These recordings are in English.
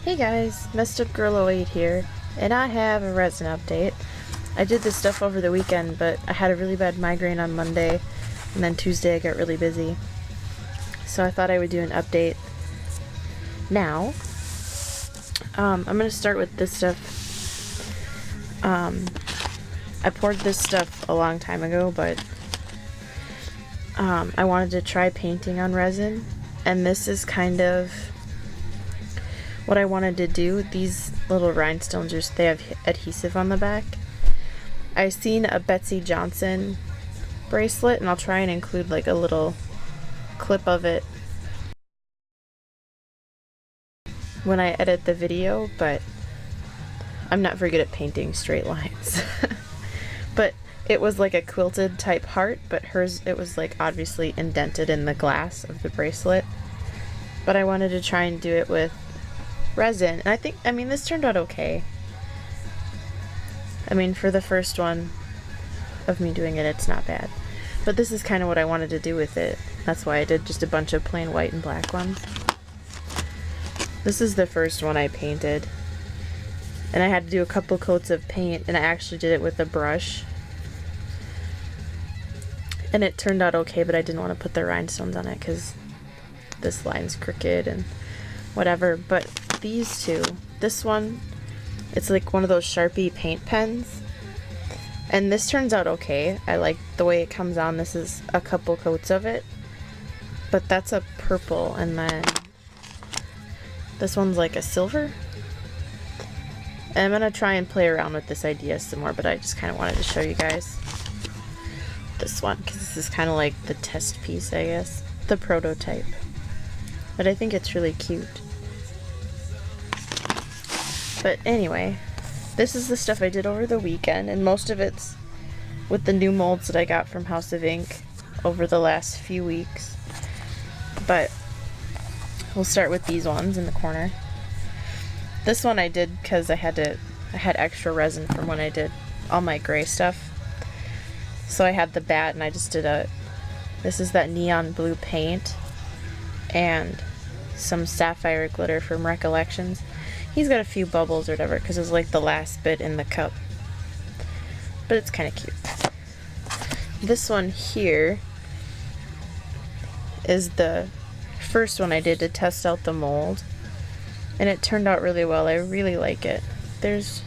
Hey guys, Messed Up Girl 08 here, and I have a resin update. I did this stuff over the weekend, but I had a really bad migraine on Monday, and then Tuesday I got really busy. So I thought I would do an update now. I'm going to start with this stuff. I poured this stuff a long time ago, but I wanted to try painting on resin, and this is kind of what I wanted to do. These little rhinestones, they have adhesive on the back. I seen a Betsy Johnson bracelet, and I'll try and include like a little clip of it when I edit the video, but I'm not very good at painting straight lines. But it was like a quilted type heart, but hers, it was like obviously indented in the glass of the bracelet. But I wanted to try and do it with resin, and I mean this turned out okay. I mean, for the first one of me doing it, it's not bad. But this is kind of what I wanted to do with it. That's why I did just a bunch of plain white and black ones. This is the first one I painted, and I had to do a couple coats of paint, and I actually did it with a brush. And it turned out okay, but I didn't want to put the rhinestones on it because this line's crooked and whatever. But these two, this one, it's like one of those Sharpie paint pens, and this turns out okay. I like the way it comes on. This is a couple coats of it, but that's a purple, and then this one's like a silver. And I'm gonna try and play around with this idea some more, but I just kind of wanted to show you guys this one because this is kind of like the test piece, I guess, the prototype. But I think it's really cute. But anyway, this is the stuff I did over the weekend, and most of it's with the new molds that I got from House of Ink over the last few weeks. But we'll start with these ones in the corner. This one I did because I had extra resin from when I did all my gray stuff. So I had the bat, and I just did this is that neon blue paint and some sapphire glitter from Recollections. He's got a few bubbles or whatever because it was like the last bit in the cup. But it's kind of cute. This one here is the first one I did to test out the mold, and it turned out really well. I really like it. There's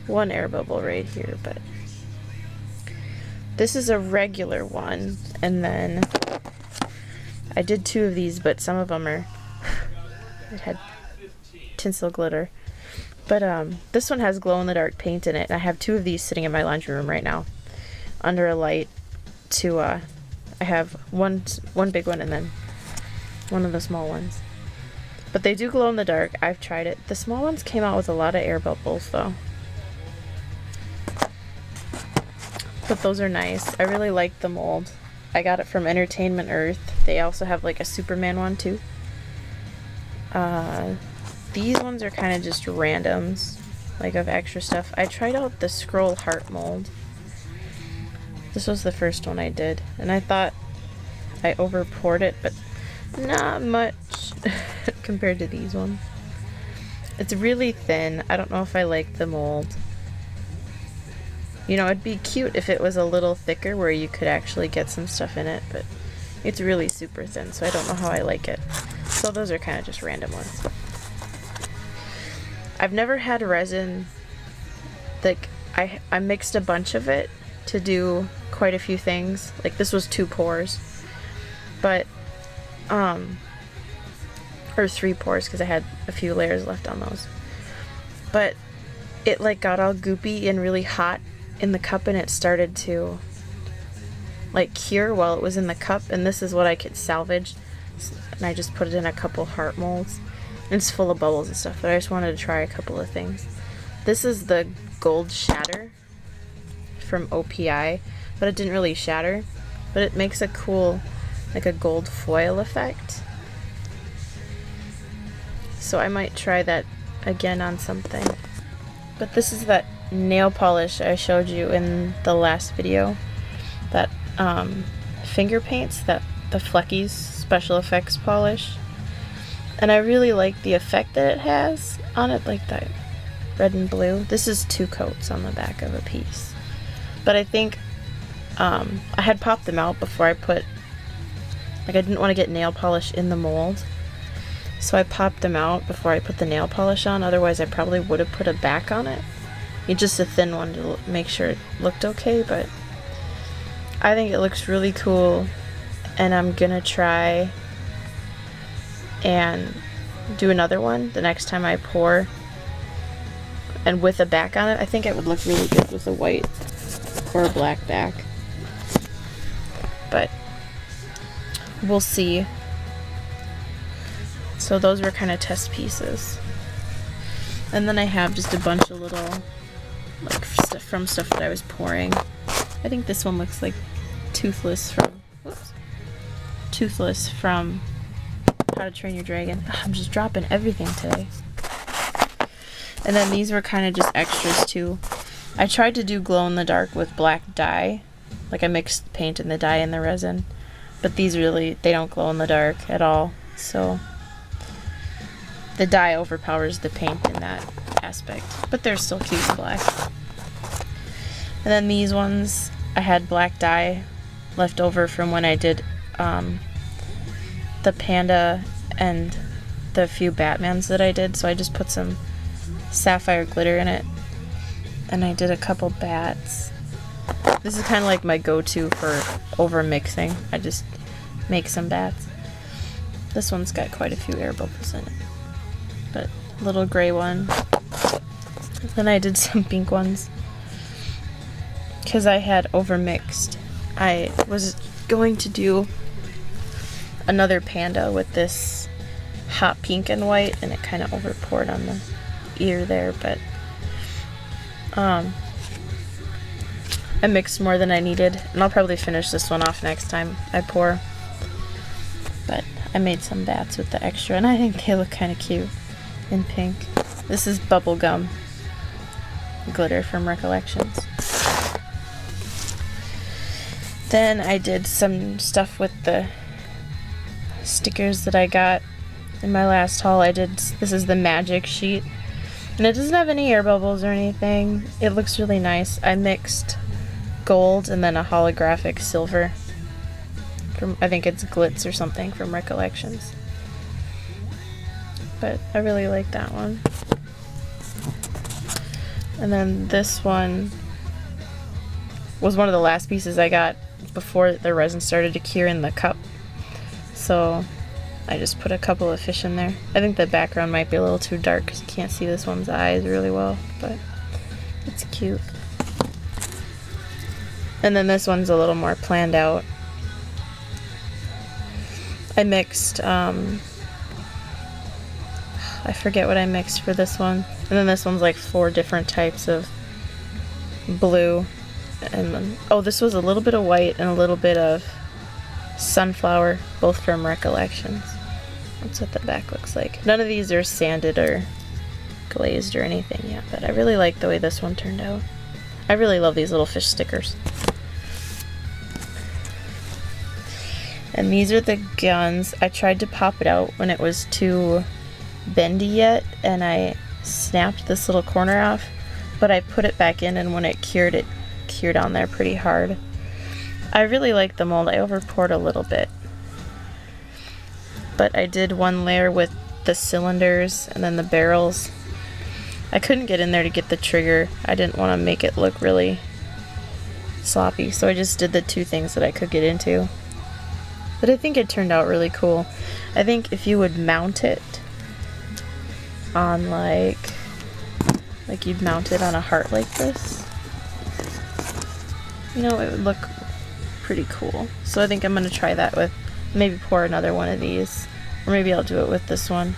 one air bubble right here, but this is a regular one, and then I did two of these, but some of them are it had tinsel glitter. But this one has glow-in-the-dark paint in it, and I have two of these sitting in my laundry room right now under a light to I have one big one and then one of the small ones. But they do glow in the dark. I've tried it. The small ones came out with a lot of air bubbles though. But those are nice. I really like the mold. I got it from Entertainment Earth. They also have like a Superman one too. These ones are kind of just randoms, like of extra stuff. I tried out the scroll heart mold. This was the first one I did, and I thought I over poured it, but not much compared to these ones. It's really thin. I don't know if I like the mold. You know, it'd be cute if it was a little thicker where you could actually get some stuff in it, but it's really super thin, so I don't know how I like it. So those are kind of just random ones. I've never had resin, like, I mixed a bunch of it to do quite a few things. Like, this was 2 pours, but, or 3 pours because I had a few layers left on those. But it, like, got all goopy and really hot in the cup, and it started to, like, cure while it was in the cup, and this is what I could salvage. And I just put it in a couple heart molds. It's full of bubbles and stuff, but I just wanted to try a couple of things. This is the gold shatter from OPI, but it didn't really shatter, but it makes a cool, like a gold foil effect. So I might try that again on something. But this is that nail polish I showed you in the last video, that finger paints, that the Flecky's special effects polish. And I really like the effect that it has on it, like that red and blue. This is 2 coats on the back of a piece. But I think I had popped them out before I put, like I didn't want to get nail polish in the mold. So I popped them out before I put the nail polish on, otherwise I probably would have put a back on it. Just a thin one to make sure it looked okay, but I think it looks really cool, and I'm gonna try and do another one the next time I pour, and with a back on it. I think it would look really good with a white or a black back, but we'll see. So those were kind of test pieces, and then I have just a bunch of little like stuff that I was pouring. I think this one looks like Toothless from How to Train Your Dragon. Ugh, I'm just dropping everything today. And then these were kind of just extras too. I tried to do glow in the dark with black dye, like I mixed the paint and the dye and the resin, but these really, they don't glow in the dark at all, so the dye overpowers the paint in that aspect, but they're still cute in black. And then these ones, I had black dye left over from when I did the panda and the few Batmans that I did, so I just put some sapphire glitter in it, and I did a couple bats. This is kind of like my go-to for over mixing. I just make some bats. This one's got quite a few air bubbles in it, but little gray one. Then I did some pink ones because I had over mixed. I was going to do another panda with this hot pink and white, and it kind of over poured on the ear there, but I mixed more than I needed, and I'll probably finish this one off next time I pour. But I made some bats with the extra, and I think they look kind of cute in pink. This is bubblegum glitter from Recollections. Then I did some stuff with the stickers that I got in my last haul. This is the magic sheet, and it doesn't have any air bubbles or anything. It looks really nice. I mixed gold and then a holographic silver from, I think it's Glitz or something from Recollections. But I really like that one. And then this one was one of the last pieces I got before the resin started to cure in the cup. So I just put a couple of fish in there. I think the background might be a little too dark because you can't see this one's eyes really well, but it's cute. And then this one's a little more planned out. I mixed, I forget what I mixed for this one. And then this one's like 4 different types of blue. And then, oh, this was a little bit of white and a little bit of sunflower, both from Recollections. That's what the back looks like. None of these are sanded or glazed or anything yet, but I really like the way this one turned out. I really love these little fish stickers. And these are the guns. I tried to pop it out when it was too bendy yet, and I snapped this little corner off, but I put it back in, and when it cured on there pretty hard. I really like the mold. I over poured a little bit, but I did one layer with the cylinders and then the barrels. I couldn't get in there to get the trigger. I didn't want to make it look really sloppy, so I just did the 2 things that I could get into. But I think it turned out really cool. I think if you would mount it on like you'd mount it on a heart like this, you know, it would look pretty cool. So I think I'm going to try that with, maybe pour another one of these, or maybe I'll do it with this one.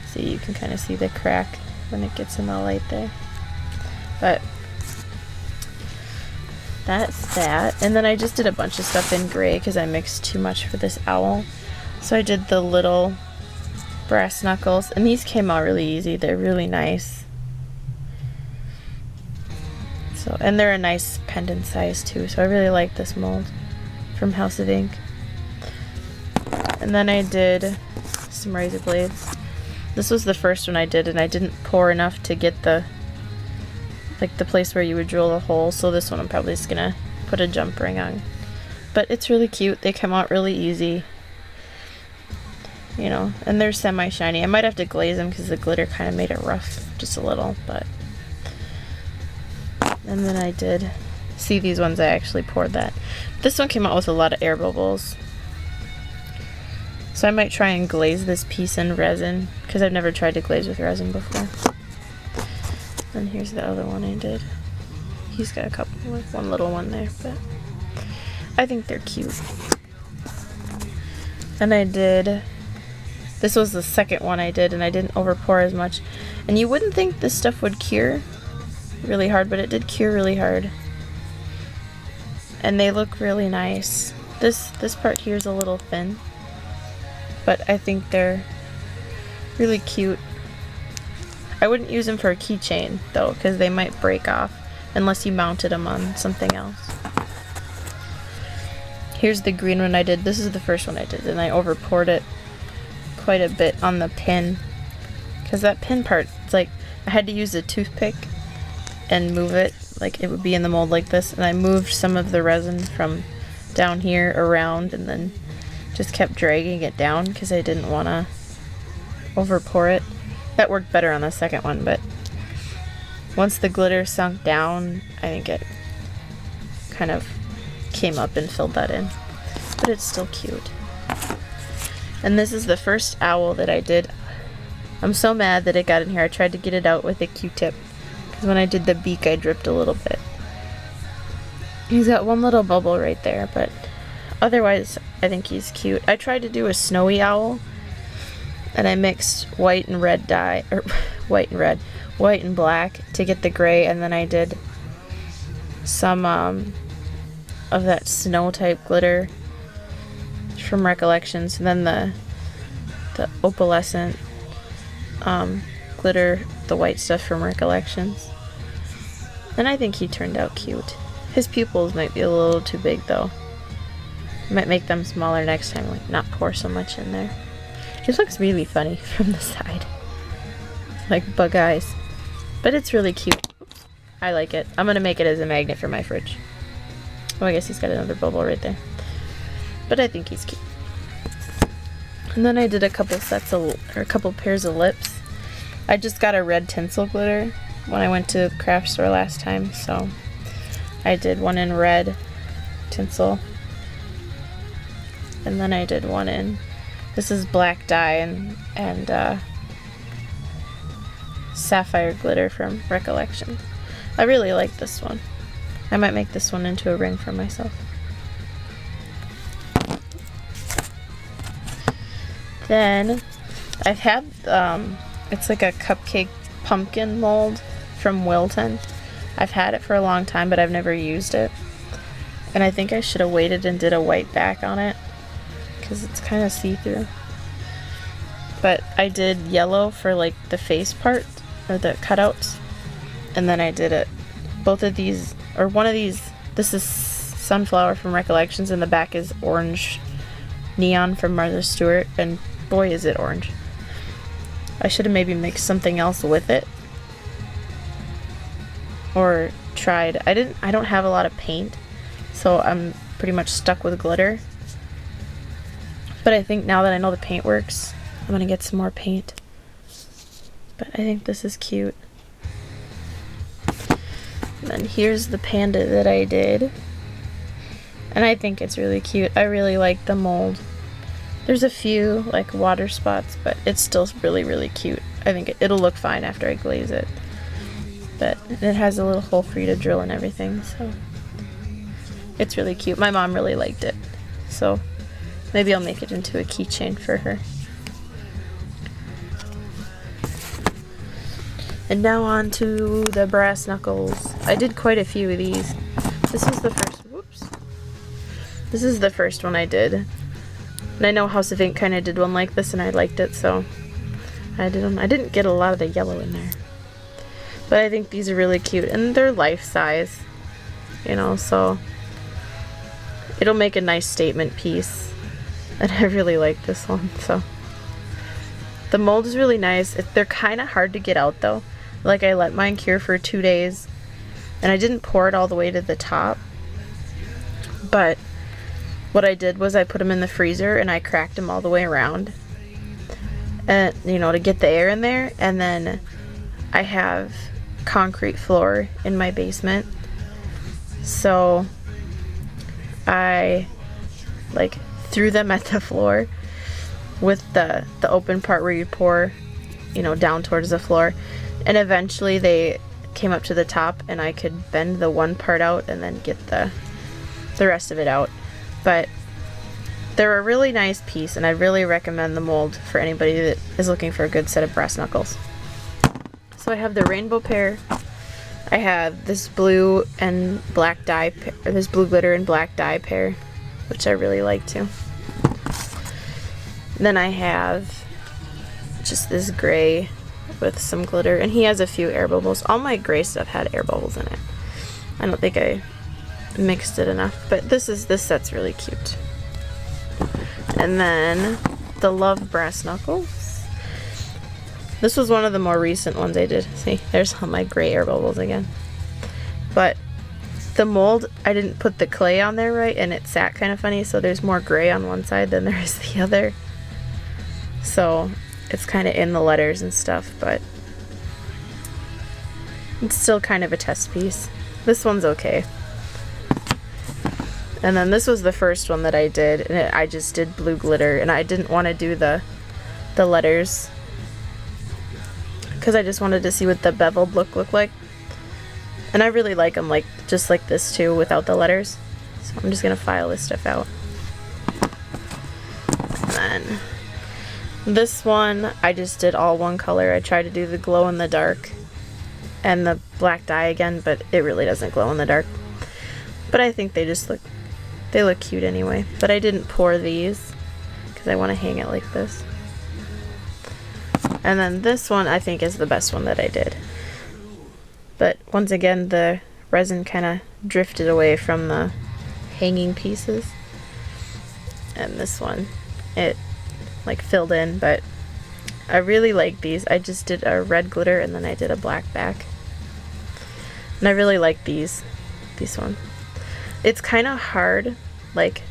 See, you can kind of see the crack when it gets in the light there. But that's that. And then I just did a bunch of stuff in gray because I mixed too much for this owl. So I did the little brass knuckles, and these came out really easy. They're really nice. So, and they're a nice pendant size too, so I really like this mold from House of Ink. And then I did some razor blades. This was the first one I did, and I didn't pour enough to get the place where you would drill a hole, so this one I'm probably just gonna put a jump ring on. But it's really cute. They come out really easy, you know, and they're semi-shiny. I might have to glaze them because the glitter kind of made it rough just a little, but... And then I did... See, these ones I actually poured that. This one came out with a lot of air bubbles. So I might try and glaze this piece in resin, because I've never tried to glaze with resin before. And here's the other one I did. He's got a couple, like one little one there, but I think they're cute. And I did, this was the second one I did, and I didn't over pour as much. And you wouldn't think this stuff would cure really hard, but it did cure really hard. And they look really nice. This part here is a little thin, but I think they're really cute. I wouldn't use them for a keychain though, because they might break off unless you mounted them on something else. Here's the green one I did. This is the first one I did, and I over poured it quite a bit on the pin, because that pin part, it's like I had to use a toothpick and move it like it would be in the mold like this, and I moved some of the resin from down here around and then just kept dragging it down because I didn't want to over pour it. That worked better on the second one, but once the glitter sunk down, I think it kind of came up and filled that in. But it's still cute. And this is the first owl that I did. I'm so mad that it got in here. I tried to get it out with a Q-tip, because when I did the beak I dripped a little bit. He's got one little bubble right there, but otherwise I think he's cute. I tried to do a snowy owl, and I mixed white and red dye, or white and black to get the gray, and then I did some of that snow type glitter from Recollections, and then the opalescent glitter, the white stuff from Recollections. And I think he turned out cute. His pupils might be a little too big though. Might make them smaller next time, like not pour so much in there. It looks really funny from the side. It's like bug eyes. But it's really cute. I like it. I'm gonna make it as a magnet for my fridge. Oh, I guess he's got another bubble right there. But I think he's cute. And then I did a couple sets of, or a couple pairs of lips. I just got a red tinsel glitter when I went to the craft store last time, so I did one in red tinsel. And then I did one in, this is black dye and sapphire glitter from Recollection. I really like this one. I might make this one into a ring for myself. Then I've had, it's like a cupcake pumpkin mold from Wilton. I've had it for a long time, but I've never used it. And I think I should have waited and did a white back on it, because it's kind of see-through. But I did yellow for like the face part, or the cutouts. And then I did it, both of these, or one of these, this is Sunflower from Recollections, and the back is orange neon from Martha Stewart, and boy is it orange. I should have maybe mixed something else with it, or tried, I don't have a lot of paint, so I'm pretty much stuck with glitter. But I think now that I know the paint works, I'm gonna get some more paint. But I think this is cute. And then here's the panda that I did. And I think it's really cute. I really like the mold. There's a few like water spots, but it's still really, really cute. I think it'll look fine after I glaze it. But it has a little hole for you to drill and everything, so it's really cute. My mom really liked it, so maybe I'll make it into a keychain for her. And now on to the brass knuckles. I did quite a few of these. This is the first, whoops. This is the first one I did. And I know House of Ink kind of did one like this, and I liked it, so I did them. I didn't get a lot of the yellow in there. But I think these are really cute, and they're life size, you know, so it'll make a nice statement piece. And I really like this one, so The mold is really nice. They're kind of hard to get out though. Like I let mine cure for 2 days and I didn't pour it all the way to the top. But what I did was I put them in the freezer and I cracked them all the way around. And you know, to get the air in there. And then I have concrete floor in my basement. So I like threw them at the floor with the open part where you pour, you know, down towards the floor, and eventually they came up to the top and I could bend the one part out and then get the rest of it out. But they're a really nice piece and I really recommend the mold for anybody that is looking for a good set of brass knuckles. So I have the rainbow pair. I have this blue and black dye, or this blue glitter and black dye pair, which I really like too. Then I have just this gray with some glitter, and he has a few air bubbles. All my gray stuff had air bubbles in it. I don't think I mixed it enough, but this set's really cute. And then the Love Brass Knuckles. This was one of the more recent ones I did. See, there's all my gray air bubbles again. But the mold, I didn't put the clay on there right, and it sat kind of funny, so there's more gray on one side than there is the other. So it's kind of in the letters and stuff, but it's still kind of a test piece. This one's okay. And then this was the first one that I did, and I just did blue glitter, and I didn't want to do the letters because I just wanted to see what the beveled look like. And I really like them like just like this too, without the letters. So I'm just gonna file this stuff out. And then this one I just did all one color. I tried to do the glow in the dark and the black dye again, but it really doesn't glow in the dark. But I think they look cute anyway. But I didn't pour these because I want to hang it like this. And then this one I think is the best one that I did. But once again, the resin kind of drifted away from the hanging pieces. And this one, it like filled in, but I really like these. I just did a red glitter and then I did a black back. And I really like these one. It's kind of hard. Like,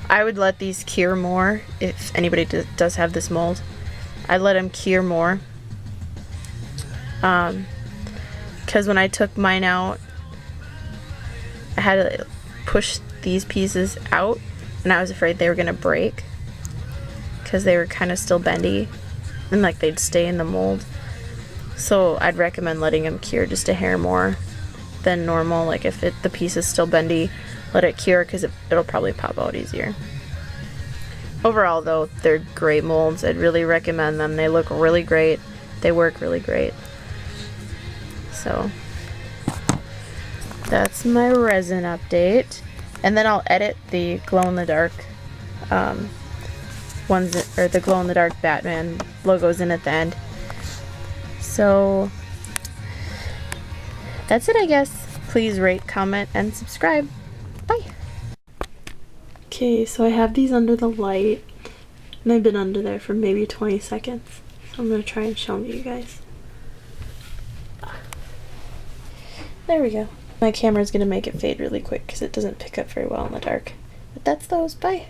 I would let these cure more if anybody does have this mold. I let them cure more. Because when I took mine out, I had to push these pieces out and I was afraid they were going to break because they were kind of still bendy and like they'd stay in the mold. So I'd recommend letting them cure just a hair more than normal. Like if the piece is still bendy, let it cure because it'll probably pop out easier. Overall though, they're great molds. I'd really recommend them. They look really great. They work really great. So that's my resin update. And then I'll edit the glow-in-the-dark ones, or the glow-in-the-dark Batman logos in at the end. So that's it, I guess. Please rate, comment, and subscribe. Bye. Okay, so I have these under the light, and I've been under there for maybe 20 seconds. So I'm going to try and show them to you guys. There we go. My camera's going to make it fade really quick because it doesn't pick up very well in the dark. But that's those. Bye.